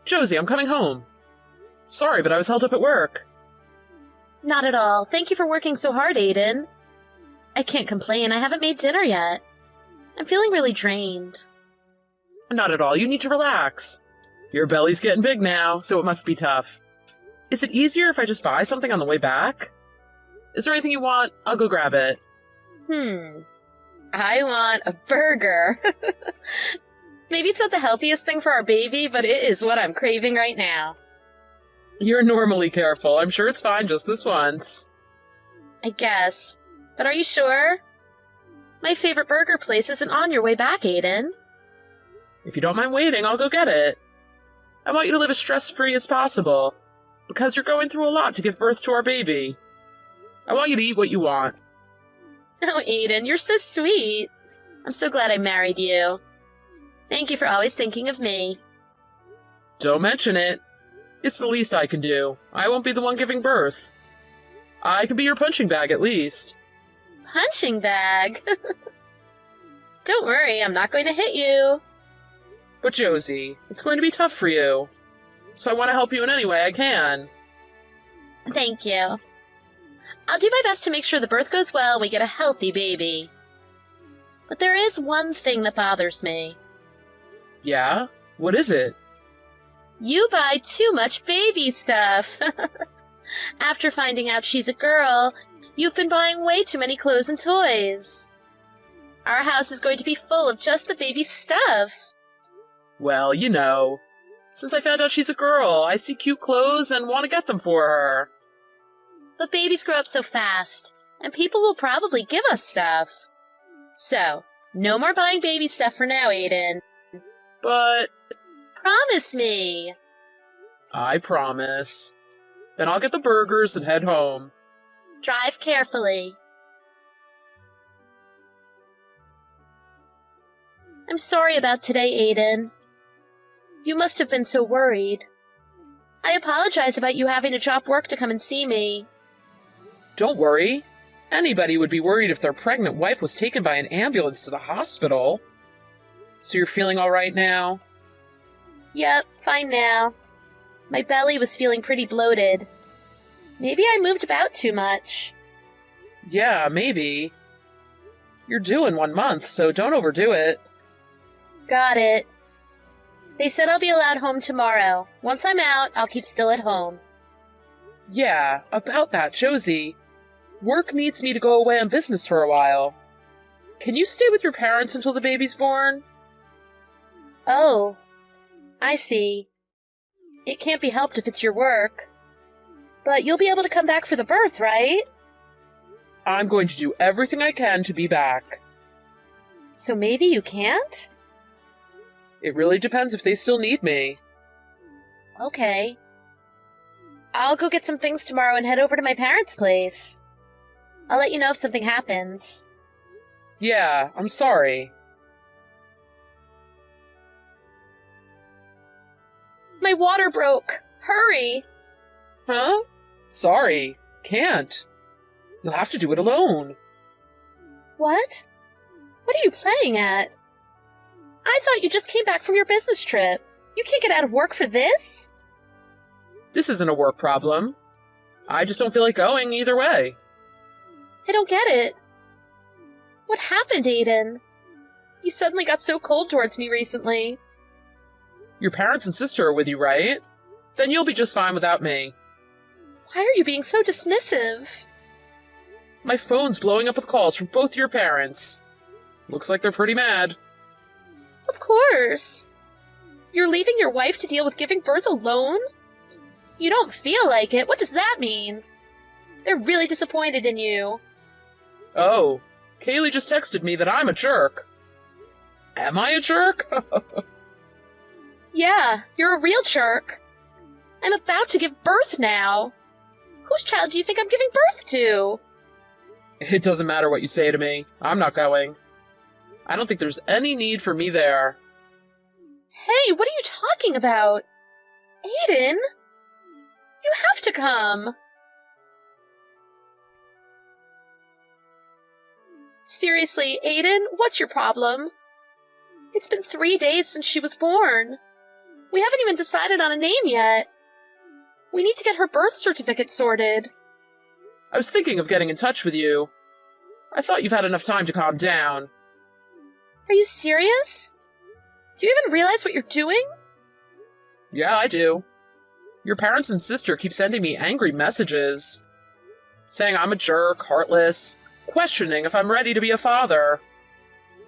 Josie, I'm coming home. Sorry, but I was held up at work. Not at all. Thank you for working so hard, Aiden. I can't complain. I haven't made dinner yet. I'm feeling really drained. Not at all. You need to relax. Your belly's getting big now, so it must be tough. Is it easier if I just buy something on the way back? Is there anything you want? I'll go grab it. I want a burger. Maybe it's not the healthiest thing for our baby, but it is what I'm craving right now. You're normally careful. I'm sure it's fine just this once. I guess. But are you sure? My favorite burger place isn't on your way back, Aiden. If you don't mind waiting, I'll go get it. I want you to live as stress-free as possible, because you're going through a lot to give birth to our baby. I want you to eat what you want. Oh, Aiden, you're so sweet. I'm so glad I married you. Thank you for always thinking of me. Don't mention it. It's the least I can do. I won't be the one giving birth. I can be your punching bag, at least. Punching bag? Don't worry, I'm not going to hit you. But Josie, it's going to be tough for you. So I want to help you in any way I can. Thank you. I'll do my best to make sure the birth goes well and we get a healthy baby. But there is one thing that bothers me. Yeah? What is it? You buy too much baby stuff. After finding out she's a girl, you've been buying way too many clothes and toys. Our house is going to be full of just the baby stuff. Well, you know, since I found out she's a girl, I see cute clothes and want to get them for her. But babies grow up so fast, and people will probably give us stuff. So, no more buying baby stuff for now, Aiden. But... Promise me! I promise. Then I'll get the burgers and head home. Drive carefully. I'm sorry about today, Aiden. You must have been so worried. I apologize about you having to drop work to come and see me. Don't worry. Anybody would be worried if their pregnant wife was taken by an ambulance to the hospital. So you're feeling all right now? Yep, fine now. My belly was feeling pretty bloated. Maybe I moved about too much. Yeah, maybe. You're due in 1 month, so don't overdo it. Got it. They said I'll be allowed home tomorrow. Once I'm out, I'll keep still at home. Yeah, about that, Josie. Work needs me to go away on business for a while. Can you stay with your parents until the baby's born? Oh, I see. It can't be helped if it's your work. But you'll be able to come back for the birth, right? I'm going to do everything I can to be back. So maybe you can't? It really depends if they still need me. Okay. I'll go get some things tomorrow and head over to my parents' place. I'll let you know if something happens. Yeah, I'm sorry. My water broke. Hurry! Huh? Sorry. Can't. You'll have to do it alone. What? What are you playing at? I thought you just came back from your business trip. You can't get out of work for this? This isn't a work problem. I just don't feel like going either way. I don't get it. What happened, Aiden? You suddenly got so cold towards me recently. Your parents and sister are with you, right? Then you'll be just fine without me. Why are you being so dismissive? My phone's blowing up with calls from both your parents. Looks like they're pretty mad. Of course. You're leaving your wife to deal with giving birth alone? You don't feel like it. What does that mean? They're really disappointed in you. Oh, Kaylee just texted me that I'm a jerk. Am I a jerk? Yeah, you're a real jerk. I'm about to give birth now. Whose child do you think I'm giving birth to? It doesn't matter what you say to me. I'm not going. I don't think there's any need for me there. Hey, what are you talking about? Aiden? You have to come. Seriously, Aiden, what's your problem? It's been 3 days since she was born. We haven't even decided on a name yet. We need to get her birth certificate sorted. I was thinking of getting in touch with you. I thought you've had enough time to calm down. Are you serious? Do you even realize what you're doing? Yeah, I do. Your parents and sister keep sending me angry messages, saying I'm a jerk, heartless, questioning if I'm ready to be a father.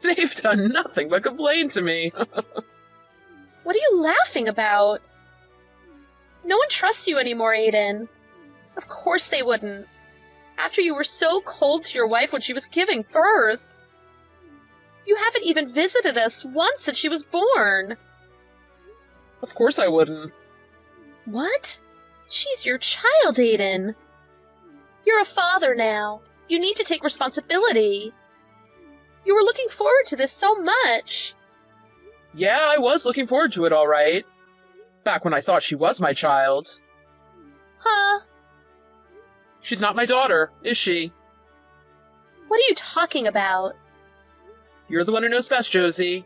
They've done nothing but complain to me. What are you laughing about? No one trusts you anymore, Aiden. Of course they wouldn't. After you were so cold to your wife when she was giving birth. You haven't even visited us once since she was born. Of course I wouldn't. What? She's your child, Aiden. You're a father now. You need to take responsibility. You were looking forward to this so much. Yeah, I was looking forward to it all right. Back when I thought she was my child. Huh? She's not my daughter, is she? What are you talking about? You're the one who knows best, Josie.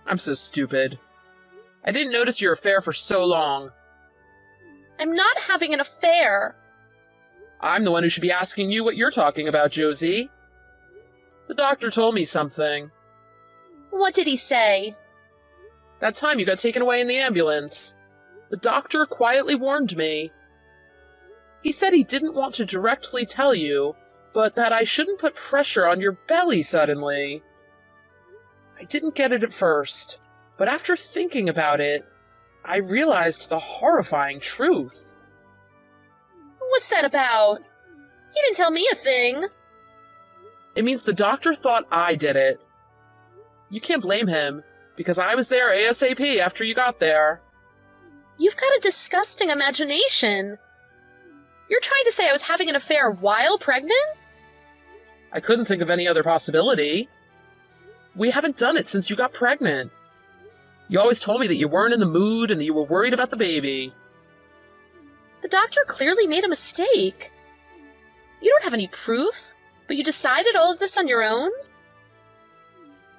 I'm so stupid. I didn't notice your affair for so long. I'm not having an affair. I'm the one who should be asking you what you're talking about, Josie. The doctor told me something. What did he say? That time you got taken away in the ambulance. The doctor quietly warned me. He said he didn't want to directly tell you, but that I shouldn't put pressure on your belly suddenly. I didn't get it at first, but after thinking about it, I realized the horrifying truth. What's that about? You didn't tell me a thing. It means the doctor thought I did it. You can't blame him, because I was there ASAP after you got there. You've got a disgusting imagination. You're trying to say I was having an affair while pregnant? I couldn't think of any other possibility. We haven't done it since you got pregnant. You always told me that you weren't in the mood and that you were worried about the baby. The doctor clearly made a mistake. You don't have any proof, but you decided all of this on your own?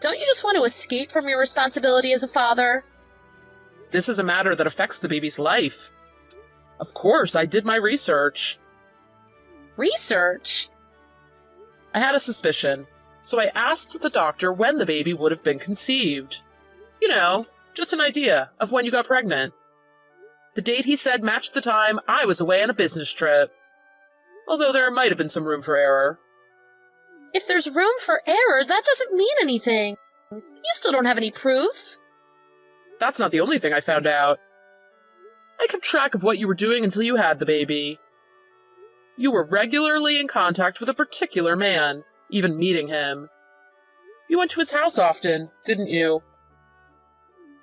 Don't you just want to escape from your responsibility as a father? This is a matter that affects the baby's life. Of course, I did my research. Research? I had a suspicion, so I asked the doctor when the baby would have been conceived. You know, just an idea of when you got pregnant. The date he said matched the time I was away on a business trip. Although there might have been some room for error. If there's room for error, that doesn't mean anything. You still don't have any proof. That's not the only thing I found out. I kept track of what you were doing until you had the baby. You were regularly in contact with a particular man, even meeting him. You went to his house often, didn't you?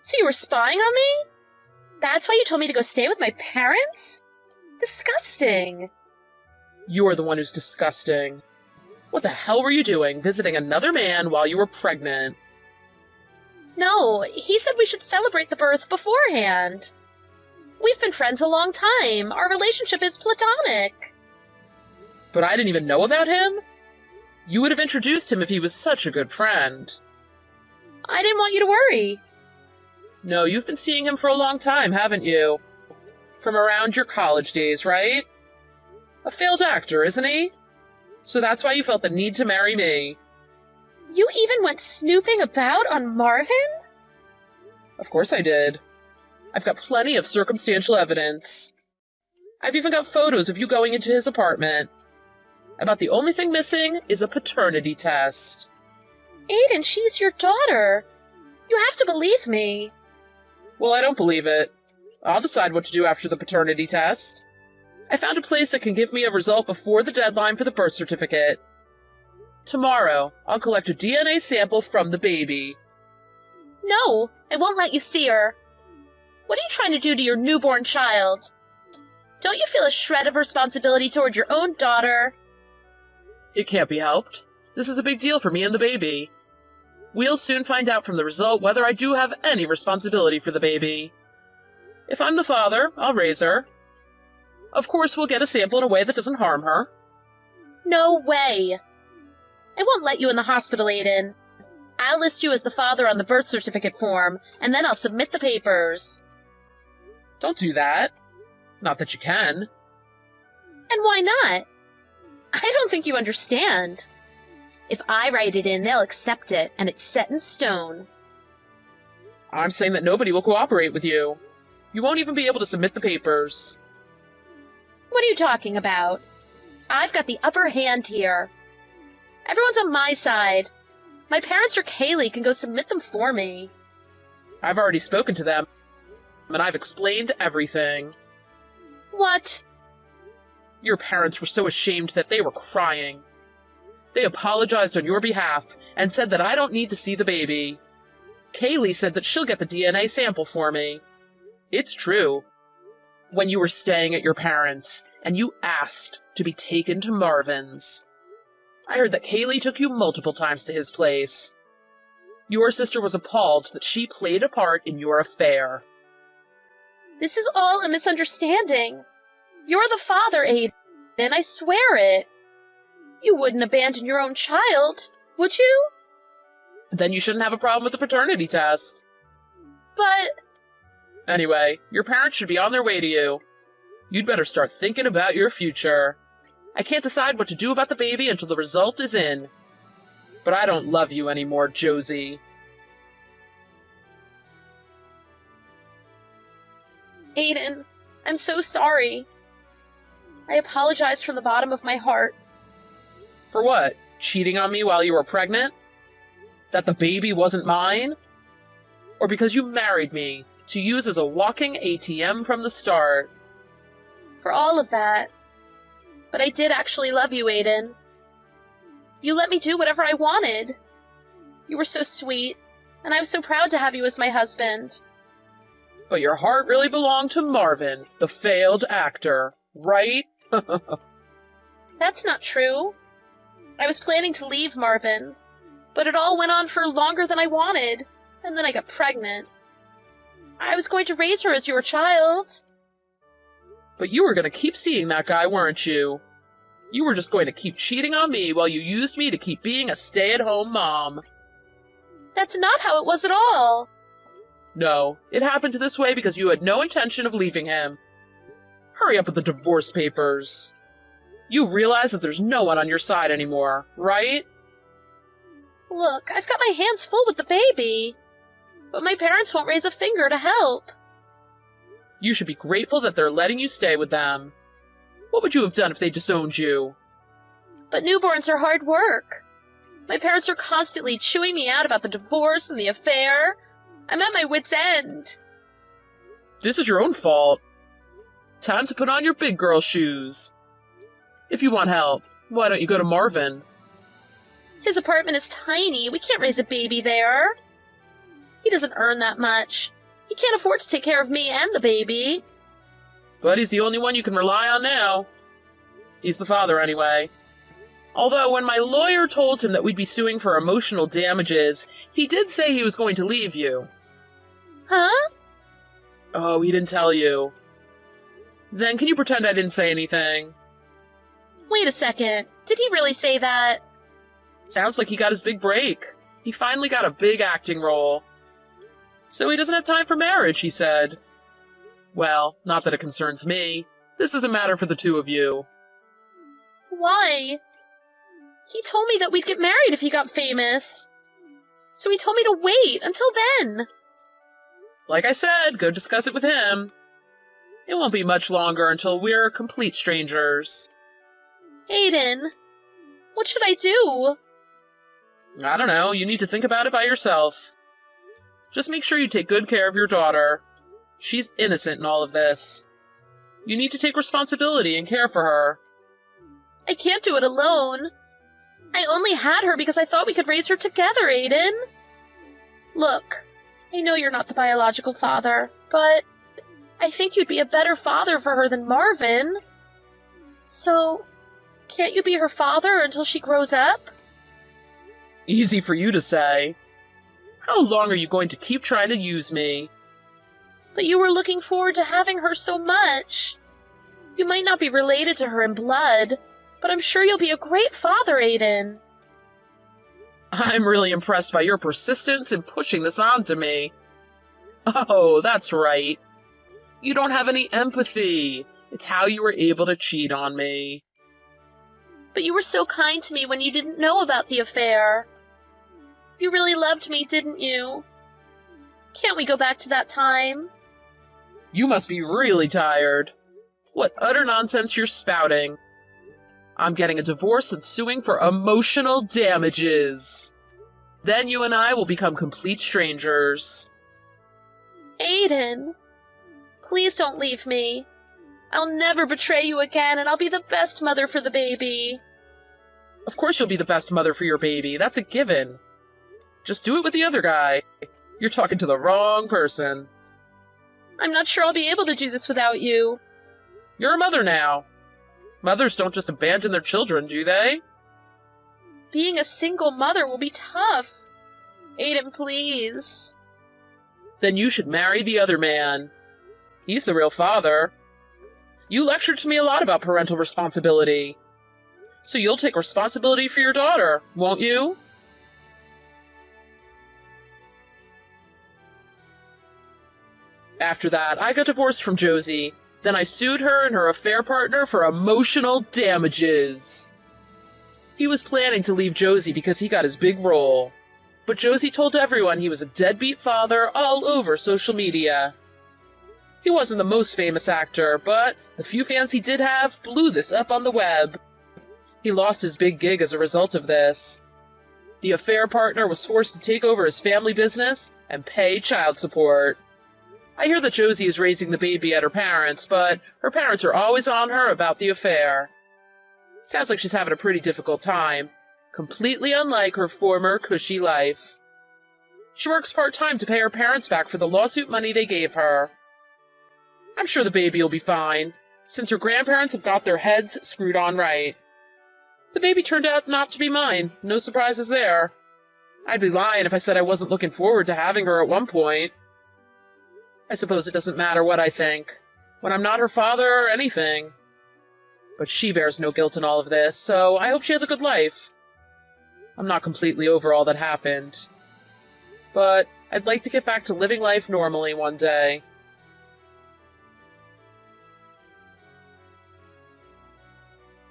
So you were spying on me? That's why you told me to go stay with my parents? Disgusting. You're the one who's disgusting. What the hell were you doing, visiting another man while you were pregnant? No, he said we should celebrate the birth beforehand. We've been friends a long time. Our relationship is platonic. But I didn't even know about him? You would have introduced him if he was such a good friend. I didn't want you to worry. No, you've been seeing him for a long time, haven't you? From around your college days, right? A failed actor, isn't he? So that's why you felt the need to marry me. You even went snooping about on Marvin? Of course I did. I've got plenty of circumstantial evidence. I've even got photos of you going into his apartment. About the only thing missing is a paternity test. Aiden, she's your daughter. You have to believe me. Well, I don't believe it. I'll decide what to do after the paternity test. I found a place that can give me a result before the deadline for the birth certificate. Tomorrow, I'll collect a DNA sample from the baby. No, I won't let you see her. What are you trying to do to your newborn child? Don't you feel a shred of responsibility toward your own daughter? It can't be helped. This is a big deal for me and the baby. We'll soon find out from the result whether I do have any responsibility for the baby. If I'm the father, I'll raise her. Of course, we'll get a sample in a way that doesn't harm her. No way. I won't let you in the hospital, Aiden. I'll list you as the father on the birth certificate form, and then I'll submit the papers. Don't do that. Not that you can. And why not? I don't think you understand. If I write it in, they'll accept it, and it's set in stone. I'm saying that nobody will cooperate with you. You won't even be able to submit the papers. What are you talking about? I've got the upper hand here. Everyone's on my side. My parents or Kaylee can go submit them for me. I've already spoken to them, and I've explained everything. What? Your parents were so ashamed that they were crying. They apologized on your behalf and said that I don't need to see the baby. Kaylee said that she'll get the DNA sample for me. It's true. When you were staying at your parents' and you asked to be taken to Marvin's, I heard that Kaylee took you multiple times to his place. Your sister was appalled that she played a part in your affair. This is all a misunderstanding. You're the father, Aiden, I swear it. You wouldn't abandon your own child, would you? Then you shouldn't have a problem with the paternity test. But... Anyway, your parents should be on their way to you. You'd better start thinking about your future. I can't decide what to do about the baby until the result is in. But I don't love you anymore, Josie. Aiden, I'm so sorry. I apologize from the bottom of my heart. For what? Cheating on me while you were pregnant? That the baby wasn't mine? Or because you married me to use as a walking ATM from the start? For all of that. But I did actually love you, Aiden. You let me do whatever I wanted. You were so sweet, and I was so proud to have you as my husband. But your heart really belonged to Marvin, the failed actor, right? That's not true. I was planning to leave Marvin, but it all went on for longer than I wanted, and then I got pregnant. I was going to raise her as your child. But you were going to keep seeing that guy, weren't you? You were just going to keep cheating on me while you used me to keep being a stay-at-home mom. That's not how it was at all. No, it happened this way because you had no intention of leaving him. Hurry up with the divorce papers. You realize that there's no one on your side anymore, right? Look, I've got my hands full with the baby. But my parents won't raise a finger to help. You should be grateful that they're letting you stay with them. What would you have done if they disowned you? But newborns are hard work. My parents are constantly chewing me out about the divorce and the affair. I'm at my wit's end. This is your own fault. Time to put on your big girl shoes. If you want help, why don't you go to Marvin? His apartment is tiny. We can't raise a baby there. He doesn't earn that much. He can't afford to take care of me and the baby. But he's the only one you can rely on now. He's the father, anyway. Although, when my lawyer told him that we'd be suing for emotional damages, he did say he was going to leave you. Huh? Oh, he didn't tell you. Then can you pretend I didn't say anything? Wait a second. Did he really say that? Sounds like he got his big break. He finally got a big acting role. So he doesn't have time for marriage, he said. Well, not that it concerns me. This is a matter for the two of you. Why? He told me that we'd get married if he got famous. So he told me to wait until then. Like I said, go discuss it with him. It won't be much longer until we're complete strangers. Aiden, what should I do? I don't know, you need to think about it by yourself. Just make sure you take good care of your daughter. She's innocent in all of this. You need to take responsibility and care for her. I can't do it alone. I only had her because I thought we could raise her together, Aiden. Look, I know you're not the biological father, but I think you'd be a better father for her than Marvin. So, can't you be her father until she grows up? Easy for you to say. How long are you going to keep trying to use me? But you were looking forward to having her so much. You might not be related to her in blood, but I'm sure you'll be a great father, Aiden. I'm really impressed by your persistence in pushing this on to me. Oh, that's right. You don't have any empathy. It's how you were able to cheat on me. But you were so kind to me when you didn't know about the affair. You really loved me, didn't you? Can't we go back to that time? You must be really tired. What utter nonsense you're spouting. I'm getting a divorce and suing for emotional damages. Then you and I will become complete strangers. Aiden, please don't leave me. I'll never betray you again, and I'll be the best mother for the baby. Of course you'll be the best mother for your baby. That's a given. Just do it with the other guy. You're talking to the wrong person. I'm not sure I'll be able to do this without you. You're a mother now. Mothers don't just abandon their children, do they? Being a single mother will be tough. Aiden, please. Then you should marry the other man. He's the real father. You lectured to me a lot about parental responsibility. So you'll take responsibility for your daughter, won't you? After that, I got divorced from Josie. Then I sued her and her affair partner for emotional damages. He was planning to leave Josie because he got his big role. But Josie told everyone he was a deadbeat father all over social media. He wasn't the most famous actor, but the few fans he did have blew this up on the web. He lost his big gig as a result of this. The affair partner was forced to take over his family business and pay child support. I hear that Josie is raising the baby at her parents', but her parents are always on her about the affair. Sounds like she's having a pretty difficult time, completely unlike her former cushy life. She works part-time to pay her parents back for the lawsuit money they gave her. I'm sure the baby will be fine, since her grandparents have got their heads screwed on right. The baby turned out not to be mine, no surprises there. I'd be lying if I said I wasn't looking forward to having her at one point. I suppose it doesn't matter what I think, when I'm not her father or anything. But she bears no guilt in all of this, so I hope she has a good life. I'm not completely over all that happened. But I'd like to get back to living life normally one day.